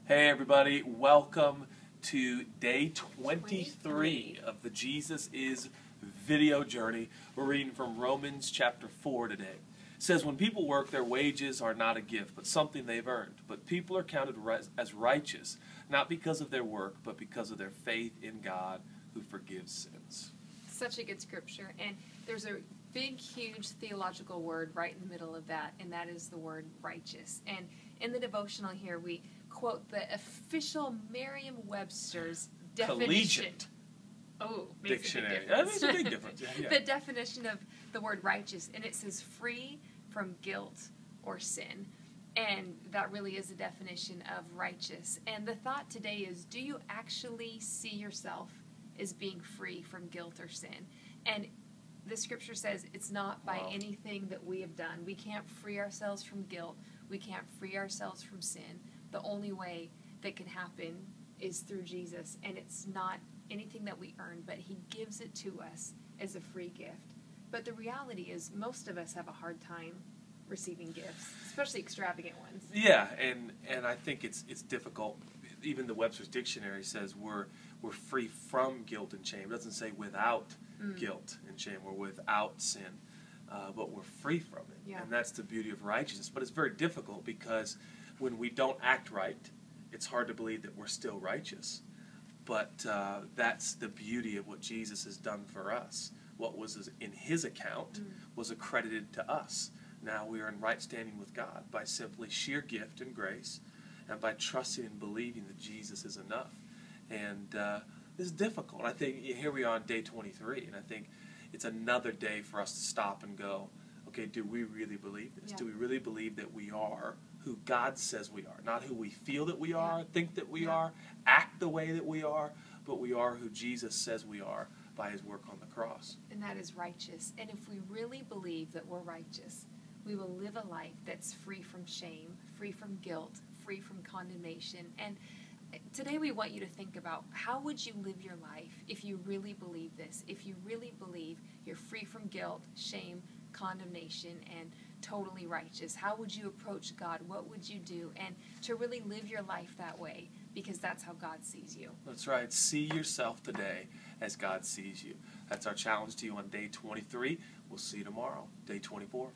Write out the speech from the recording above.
Hey everybody, welcome to day 23 of the Jesus Is video journey. We're reading from Romans chapter 4 today. It says, when people work, their wages are not a gift, but something they've earned. But people are counted as righteous, not because of their work, but because of their faith in God who forgives sins. Such a good scripture. And there's a big, huge theological word right in the middle of that, and that is the word righteous. And in the devotional here, we quote the official Merriam-Webster's definition. Collegiate Dictionary. That makes a big difference. Yeah. The definition of the word righteous, and it says free from guilt or sin. And that really is a definition of righteous. And the thought today is, do you actually see yourself as being free from guilt or sin? And the scripture says it's not by anything that we have done. We can't free ourselves from guilt. We can't free ourselves from sin. The only way that can happen is through Jesus. And it's not anything that we earn, but he gives it to us as a free gift. But the reality is most of us have a hard time receiving gifts, especially extravagant ones. Yeah, and I think it's difficult. Even the Webster's Dictionary says we're free from guilt and shame. It doesn't say without guilt and shame. We're without sin, but we're free from it. Yeah. And that's the beauty of righteousness. But it's very difficult because when we don't act right, it's hard to believe that we're still righteous. But that's the beauty of what Jesus has done for us. What was in his account was accredited to us. Now we are in right standing with God by simply sheer gift and grace, and by trusting and believing that Jesus is enough. And this is difficult. I think here we are on day 23, and I think it's another day for us to stop and go, okay, do we really believe this? Yeah. Do we really believe that we are who God says we are? Not who we feel that we are, think that we are, act the way that we are, but we are who Jesus says we are by his work on the cross. And that is righteous. And if we really believe that we're righteous, we will live a life that's free from shame, free from guilt, free from condemnation. And today we want you to think about, how would you live your life if you really believe this? If you really believe you're free from guilt, shame, condemnation, and totally righteous, how would you approach God? What would you do? And to really live your life that way, because that's how God sees you. That's right. See yourself today as God sees you. That's our challenge to you on day 23. We'll see you tomorrow, day 24.